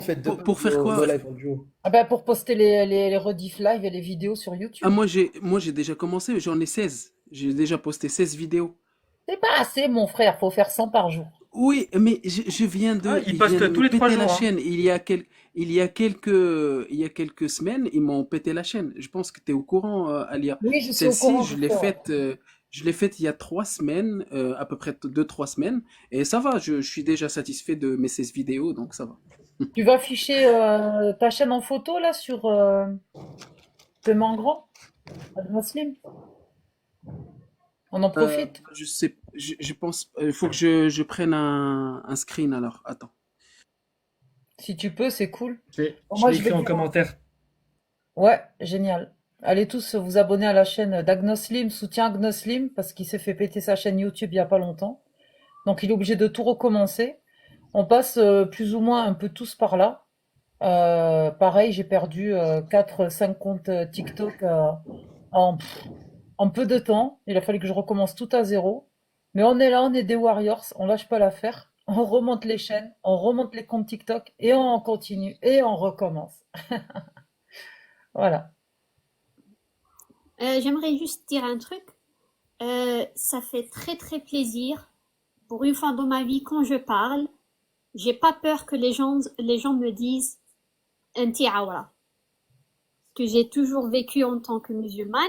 Faites deux Pour faire nos quoi? lives en duo. Ah ben pour poster les rediff live et les vidéos sur Ah, YouTube. moi j'ai déjà commencé, j'en ai 16. J'ai déjà posté 16 vidéos. C'est pas assez, mon frère, faut faire 100 par jour. Oui, mais Ah, il ils viennent de poste tous me les trois péter la jours, hein. chaîne. Il y a quelques semaines, ils m'ont pété la chaîne. Je pense que tu es au courant, Alia. Oui, je suis au Celle-ci, courant, je sais, ouais. je l'ai faite il y a 3 semaines, à peu près 2, 3 semaines. Et ça va, je suis déjà satisfait de mes 16 vidéos, donc ça va. Tu vas afficher ta chaîne en photo là sur Fais-moi en grand, Muslim. On en profite. Je sais, je pense, il faut que je prenne un screen alors. Attends. Si tu peux, c'est cool. Bon, Je moi, l'ai je vais écrit en dire. commentaire. Ouais, génial. Allez tous vous abonner à la chaîne d'Agnoslim, soutien Agnoslim, parce qu'il s'est fait péter sa chaîne YouTube il y a pas longtemps. Donc il est obligé de tout recommencer. On passe plus ou moins un peu tous par là. Pareil, j'ai perdu 4-5 comptes TikTok en, pff, en peu de temps. Il a fallu que je recommence tout à zéro. Mais on est là, on est des warriors, on lâche pas l'affaire. On remonte les chaînes, on remonte les comptes TikTok et on continue et on recommence. Voilà. J'aimerais juste dire un truc. Ça fait très très plaisir. Pour une fois dans ma vie, quand je parle, j'ai pas peur que les gens me disent anti awra. Que j'ai toujours vécu en tant que musulmane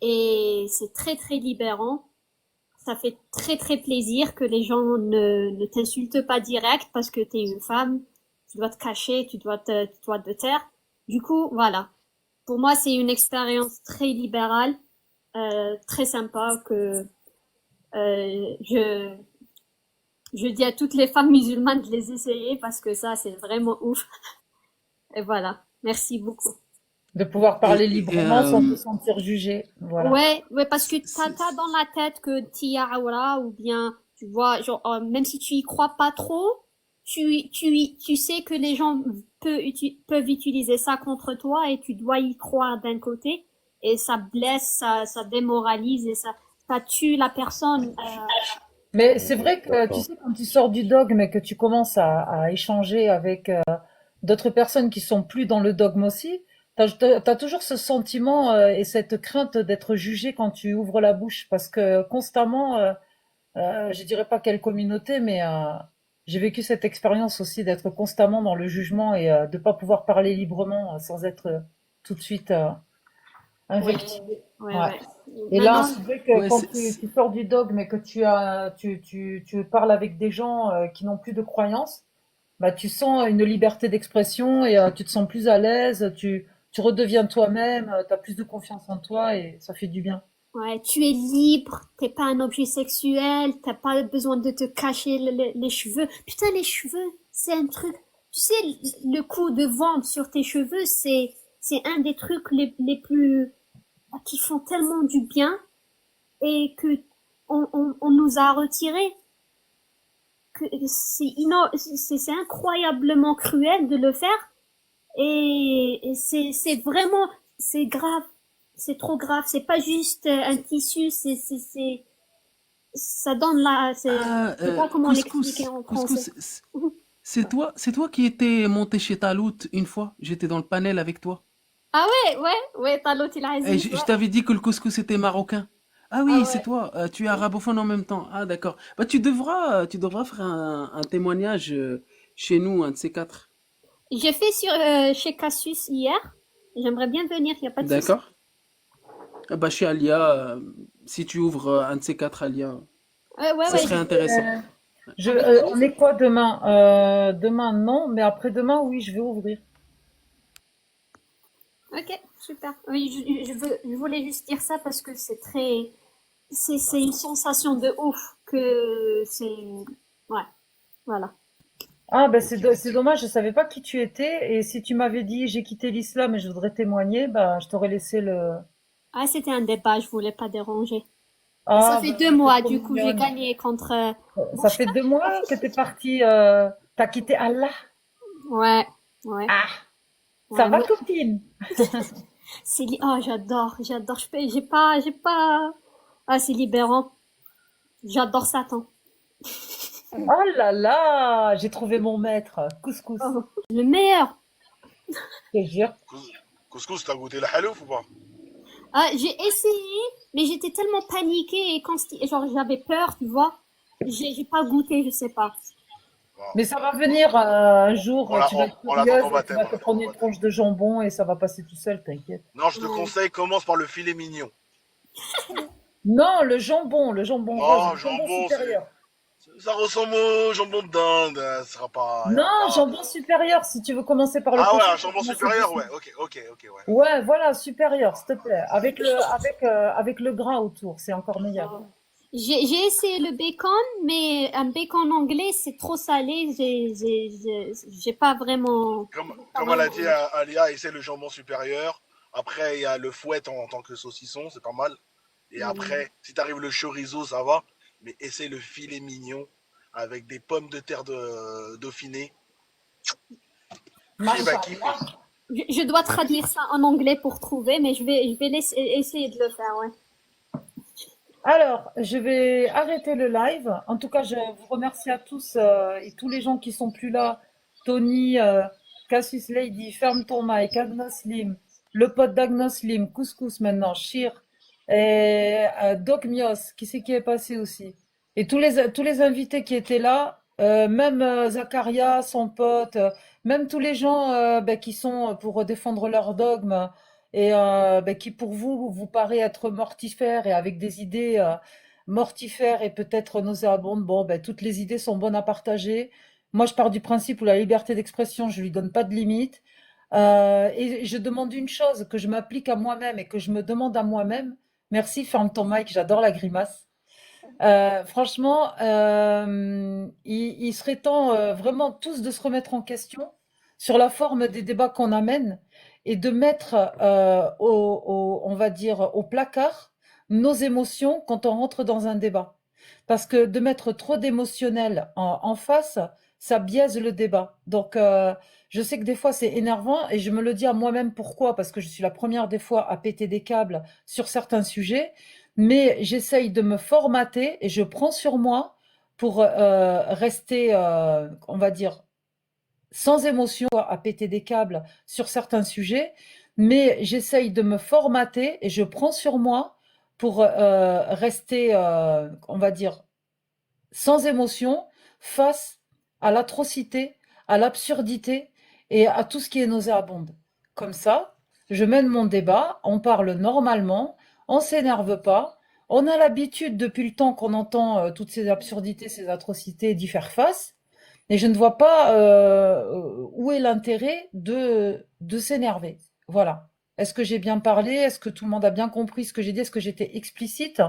et c'est très très libérant. Ça fait très très plaisir que les gens ne t'insultent pas direct parce que t'es une femme. Tu dois te cacher, tu dois te taire. Du coup, voilà. Pour moi, c'est une expérience très libérale, très sympa que je je dis à toutes les femmes musulmanes de les essayer parce que ça, c'est vraiment ouf. Et voilà. Merci beaucoup. De pouvoir Et, parler et, librement sans se sentir jugé. Voilà. Ouais, parce que t'as c'est- dans la tête que t'y awra ou bien, tu vois, genre, même si tu y crois pas trop, tu sais que les gens peuvent utiliser ça contre toi et tu dois y croire d'un côté et ça blesse, ça démoralise et ça tue la personne. Mais c'est vrai que tu D'accord. sais, quand tu sors du dogme et que tu commences à échanger avec d'autres personnes qui sont plus dans le dogme aussi, t'as toujours ce sentiment et cette crainte d'être jugé quand tu ouvres la bouche, parce que constamment, je dirais pas quelle communauté, mais j'ai vécu cette expérience aussi d'être constamment dans le jugement et de pas pouvoir parler librement sans être tout de suite Ouais, invectivé. Ouais. ouais. Et là, Maintenant, c'est vrai que ouais, quand tu sors du dogme et que tu parles avec des gens qui n'ont plus de croyances, bah, tu sens une liberté d'expression et tu te sens plus à l'aise, tu redeviens toi-même, tu as plus de confiance en toi et ça fait du bien. ouais, tu es libre, t'es pas un objet sexuel, t'as pas besoin de te cacher les cheveux. Putain, les cheveux, c'est un truc. Tu sais, le coup de vente sur tes cheveux, c'est un des trucs les plus qui font tellement du bien et que on nous a retiré. Que c'est incroyablement cruel de le faire et c'est vraiment c'est grave, c'est trop grave. C'est pas juste un tissu, c'est ça donne la, ah, je sais pas comment l'expliquer couscous, en français. couscous, c'est toi qui étais monté chez Talout une fois. J'étais dans le panel avec toi. Ah ouais, t'as l'autre il Et Aziz, ouais. je t'avais dit que le couscous était marocain. Ah Ah oui, c'est ouais. toi. Tu es arabophone en même temps. Ah d'accord. Bah tu devras faire un témoignage chez nous, un de ces quatre. J'ai fait sur chez Cassius hier. J'aimerais bien venir, y a pas de souci. D'accord. Ah bah chez Alia, si tu ouvres un de ces quatre Alia, ça Ouais, serait intéressant. avec On plaisir. est quoi demain? Demain, non, mais après-demain, oui, je vais ouvrir. Ok, super. Oui, je voulais juste dire ça parce que c'est très, c'est une sensation de ouf que c'est, ouais, voilà. Ah, ben c'est dommage, je savais pas qui tu étais. Et si tu m'avais dit j'ai quitté l'islam et je voudrais témoigner, bah, je t'aurais laissé le. Ah, c'était un débat, je voulais pas déranger. Et ça Ah, fait ben, deux t'es mois, trop du coup, j'ai mignonne. gagné contre Ça fait Bouchka. 2 mois que t'es partie. T'as quitté Allah. Ouais, ouais, Ah, ça ouais, va, mais copine? oh, j'adore, j'ai pas, ah, c'est libérant. J'adore Satan. Oh là là, j'ai trouvé mon maître, couscous, Oh, le meilleur. je te jure. Cous- Couscous, t'as goûté le halouf ou pas? Ah, j'ai essayé, mais j'étais tellement paniquée et genre j'avais peur, tu vois. J'ai pas goûté, je sais pas. Mais Bon, ça va venir un jour, tu vas être on l'attend curieuse ton et tu baptême, vas on te l'attend prendre ton une baptême. tranche de jambon et ça va passer tout seul, t'inquiète. Non, je te Ouais. conseille, commence par le filet mignon. Non, le jambon rose, Non, le jambon jambon, supérieur. ça ressemble au jambon de dinde. Ce sera pas, y aura Non, pas. jambon supérieur, si tu veux commencer par le Ah ouais, cochon, un faut jambon commencer supérieur, doucement. ouais. Ok, ouais. Ouais, voilà, supérieur, s'il te plaît. Avec le gras autour, c'est encore meilleur. Oh. J'ai essayé le bacon, mais un bacon anglais, c'est trop salé. J'ai pas vraiment, pas Comme elle a vraiment dit aimé. à Alia, essaie le jambon supérieur. Après, il y a le fouet en tant que saucisson, c'est pas mal. Et Hmm. après, si t'arrives le chorizo, ça va. Mais essaie le filet mignon avec des pommes de terre dauphinées. Tu vas kiffer. Machallah. Je dois traduire ça en anglais pour trouver, mais je vais essayer de le faire, ouais. Alors, je vais arrêter le live. En tout cas, je vous remercie à tous et tous les gens qui sont plus là. Tony, Cassius Lady, Ferme ton mic, Agnos Lim, le pote d'Agnos Lim, Couscous maintenant, Shir, et Doc Mios, qui c'est qui est passé aussi. Et tous les invités qui étaient là, même Zakaria, son pote, même tous les gens ben, qui sont pour défendre leur dogme et ben, qui pour vous vous paraît être mortifère et avec des idées mortifères et peut-être nauséabondes. Bon, ben, toutes les idées sont bonnes à partager. Moi, je pars du principe où la liberté d'expression, je lui donne pas de limite. Et je demande une chose, que je m'applique à moi-même et que je me demande à moi-même. Merci, ferme ton mic, j'adore la grimace. Franchement, il serait temps vraiment tous de se remettre en question sur la forme des débats qu'on amène et de mettre, on va dire, au placard nos émotions quand on rentre dans un débat. Parce que de mettre trop d'émotionnel en face, ça biaise le débat. Donc, je sais que des fois c'est énervant et je me le dis à moi-même pourquoi, parce que je suis la première des fois à péter des câbles sur certains sujets, mais j'essaye de me formater et je prends sur moi pour rester, on va dire, sans émotion à péter des câbles sur certains sujets, mais j'essaye de me formater et je prends sur moi pour rester, on va dire, sans émotion face à l'atrocité, à l'absurdité et à tout ce qui est nauséabonde. Comme ça, je mène mon débat, on parle normalement, on s'énerve pas, on a l'habitude depuis le temps qu'on entend toutes ces absurdités, ces atrocités d'y faire face, et je ne vois pas où est l'intérêt de s'énerver. Voilà. Est-ce que j'ai bien parlé? Est-ce que tout le monde a bien compris ce que j'ai dit? Est-ce que j'étais explicite?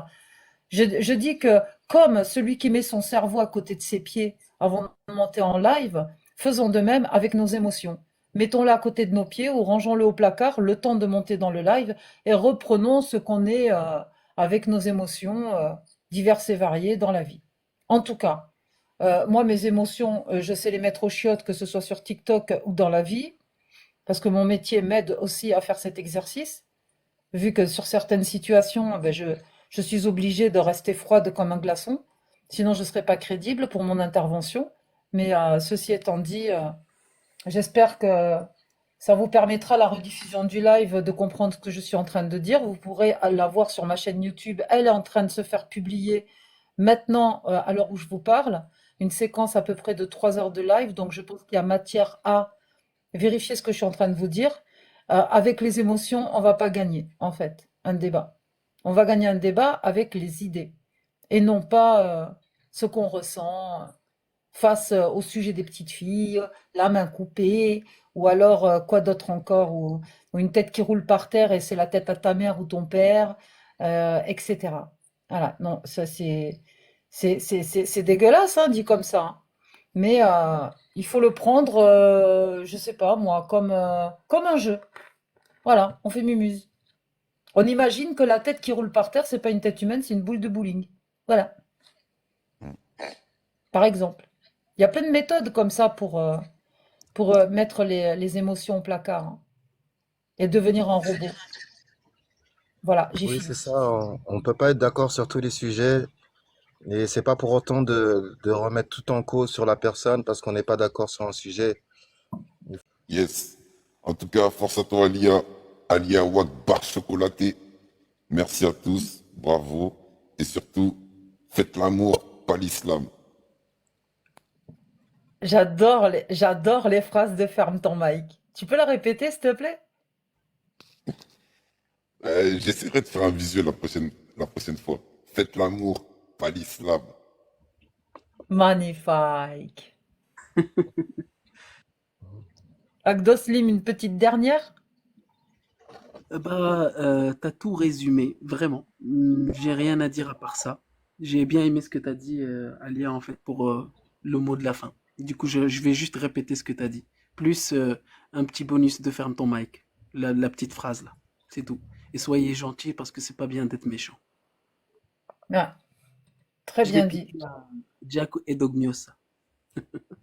Je dis que comme celui qui met son cerveau à côté de ses pieds avant de monter en live, faisons de même avec nos émotions. Mettons-le à côté de nos pieds ou rangeons-le au placard le temps de monter dans le live et reprenons ce qu'on est avec nos émotions diverses et variées dans la vie. En tout cas, moi, mes émotions, je sais les mettre aux chiottes, que ce soit sur TikTok ou dans la vie, parce que mon métier m'aide aussi à faire cet exercice vu que sur certaines situations, ben, je suis obligée de rester froide comme un glaçon, sinon je ne serais pas crédible pour mon intervention. Mais ceci étant dit, j'espère que ça vous permettra la rediffusion du live de comprendre ce que je suis en train de dire. Vous pourrez la voir sur ma chaîne YouTube. Elle est en train de se faire publier maintenant, à l'heure où je vous parle. Une séquence à peu près de 3 heures de live. Donc je pense qu'il y a matière à vérifier ce que je suis en train de vous dire. Avec les émotions, on va pas gagner, en fait, un débat. On va gagner un débat avec les idées et non pas ce qu'on ressent face au sujet des petites filles, la main coupée, ou alors quoi d'autre encore, ou une tête qui roule par terre et c'est la tête à ta mère ou ton père, etc. Voilà, non, ça c'est dégueulasse, hein, dit comme ça, hein. Mais il faut le prendre, je sais pas moi, comme un jeu. Voilà, on fait mumuse. On imagine que la tête qui roule par terre, c'est pas une tête humaine, c'est une boule de bowling. Voilà, par exemple. Il y a plein de méthodes comme ça pour mettre les émotions au placard hein, et devenir un robot. Voilà, j'ai Oui, c'est fini. ça. On peut pas être d'accord sur tous les sujets. Et c'est pas pour autant de remettre tout en cause sur la personne parce qu'on n'est pas d'accord sur un sujet. Yes. En tout cas, force à toi, Alia. Alia Wad barre chocolaté. Merci à tous. Bravo. Et surtout, faites l'amour, pas l'islam. J'adore les phrases de ferme ton mic. Tu peux la répéter, s'il te plaît? J'essaierai de faire un visuel la prochaine fois. Faites l'amour, pas l'islam. Magnifique. Agdoslim, une petite dernière? T'as tout résumé, vraiment. J'ai rien à dire à part ça. J'ai bien aimé ce que t'as dit, Alia, en fait, pour le mot de la fin. Du coup, je vais juste répéter ce que t'as dit. Plus un petit bonus de ferme ton mic. La petite phrase, là. C'est tout. Et soyez gentils parce que c'est pas bien d'être méchant. Ah, très Je l'ai bien dit. piqué à Jaco et Dogmiosa.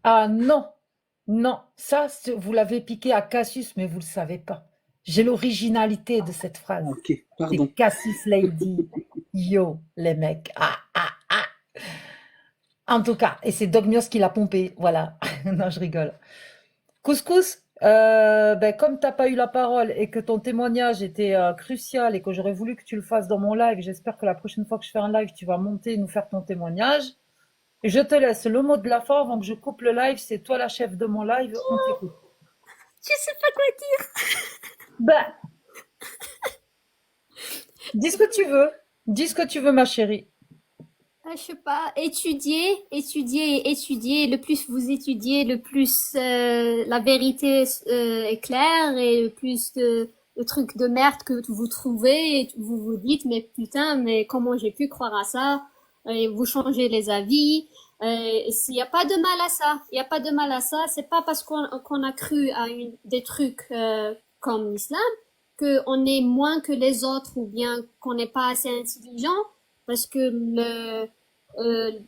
Ah non, non, ça, vous l'avez piqué à Cassius, mais vous le savez pas. J'ai l'originalité de cette phrase. Ok, C'est pardon. Cassius Lady. Yo, les mecs. Ah, ah, ah. En tout cas, et c'est Dogmios qui l'a pompé. Voilà. Non, je rigole. Couscous, comme t'as pas eu la parole et que ton témoignage était crucial et que j'aurais voulu que tu le fasses dans mon live, j'espère que la prochaine fois que je fais un live, tu vas monter et nous faire ton témoignage. Je te laisse le mot de la fin avant que je coupe le live. C'est toi la chef de mon live. On t'écoute. Je sais pas quoi dire. Ben, dis ce que tu veux. Dis ce que tu veux, ma chérie. Je sais pas, étudier, étudier et étudier. Le plus vous étudiez, le plus la vérité est claire et le plus de trucs de merde que vous trouvez et vous vous dites mais putain mais comment j'ai pu croire à ça et vous changez les avis. Il y a pas de mal à ça. Il y a pas de mal à ça. C'est pas parce qu'on a cru à des trucs comme l'islam que on est moins que les autres ou bien qu'on n'est pas assez intelligent parce que le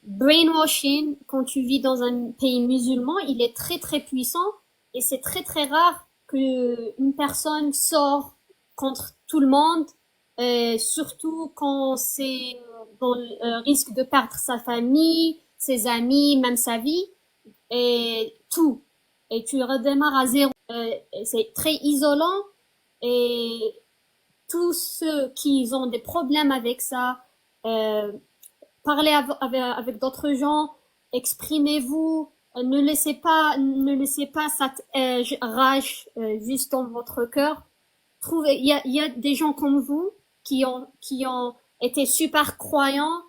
brainwashing, quand tu vis dans un pays musulman, il est très très puissant et c'est très très rare que une personne sort contre tout le monde, surtout quand c'est dans le risque de perdre sa famille, ses amis, même sa vie et tout. Et tu redémarres à zéro. C'est très isolant et tous ceux qui ont des problèmes avec ça, parlez avec d'autres gens, exprimez-vous, ne laissez pas cette rage juste dans votre cœur. Il y a des gens comme vous qui ont été super croyants,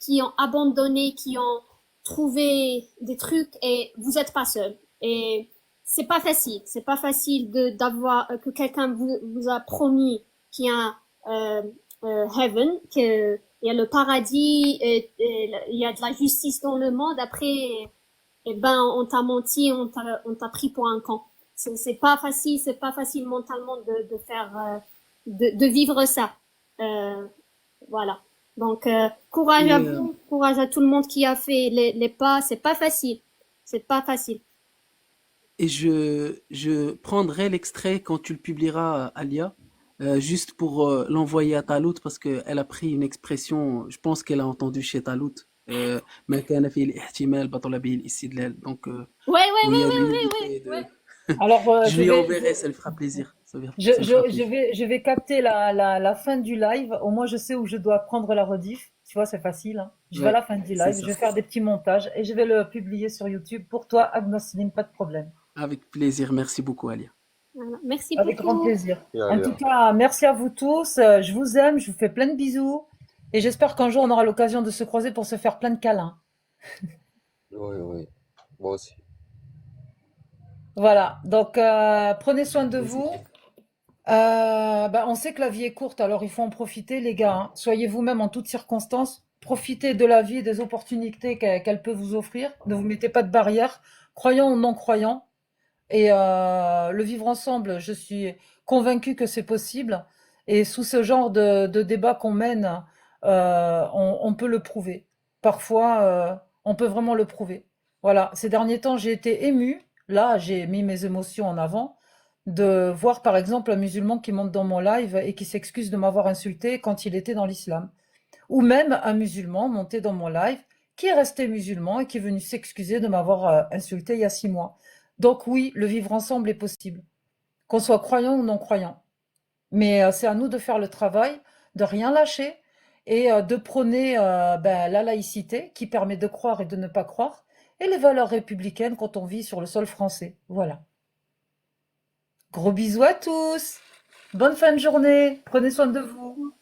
qui ont abandonné, qui ont trouvé des trucs et vous êtes pas seul. Et c'est pas facile d'avoir que quelqu'un vous a promis qu'il y a heaven, que il y a le paradis, il y a de la justice dans le monde. Après, on t'a menti, on t'a pris pour un camp. C'est pas facile mentalement de faire, de vivre ça. Voilà. Donc, courage à Et, vous, courage à tout le monde qui a fait les pas. C'est pas facile. je prendrai l'extrait quand tu le publieras, Alia, juste pour l'envoyer à Talout parce qu'elle a pris une expression, je pense qu'elle a entendu chez Talout. ما كان فيه الاحتمال بطل به الاستدلال. Donc, Ouais, où il y a ouais, l'unité ouais. Alors, je lui enverrai, ça lui fera plaisir. je, Ça lui fera je, je plaisir. vais, je vais capter la fin du live. Au moins, je sais où je dois prendre la rediff. Tu vois, c'est facile, hein. Je vais à Ouais, la fin du c'est live, je ça. vais faire des petits montages et je vais le publier sur YouTube. Pour toi, Agnoslim, pas de problème. Avec plaisir. Merci beaucoup, Alia. Voilà. Merci Avec grand beaucoup. plaisir. Et En allez, tout cas, merci à vous tous. Je vous aime, je vous fais plein de bisous. Et j'espère qu'un jour, on aura l'occasion de se croiser pour se faire plein de câlins. oui, oui. Moi aussi. Voilà. Donc, prenez soin de Plaisir. vous. On sait que la vie est courte, alors il faut en profiter, les gars, hein. Soyez vous-même en toutes circonstances. Profitez de la vie et des opportunités qu'elle peut vous offrir. Ne vous mettez pas de barrières, croyants ou non croyants. Et le vivre ensemble, je suis convaincue que c'est possible. Et sous ce genre de débat qu'on mène, on peut le prouver. Parfois, on peut vraiment le prouver. Voilà, ces derniers temps, j'ai été émue. Là, j'ai mis mes émotions en avant de voir par exemple un musulman qui monte dans mon live et qui s'excuse de m'avoir insulté quand il était dans l'islam. ou même un musulman monté dans mon live qui est resté musulman et qui est venu s'excuser de m'avoir insulté il y a 6 mois. Donc oui, le vivre ensemble est possible, qu'on soit croyant ou non croyant. Mais c'est à nous de faire le travail, de rien lâcher et de prôner la laïcité qui permet de croire et de ne pas croire et les valeurs républicaines quand on vit sur le sol français. Voilà. Gros bisous à tous. Bonne fin de journée. Prenez soin de vous.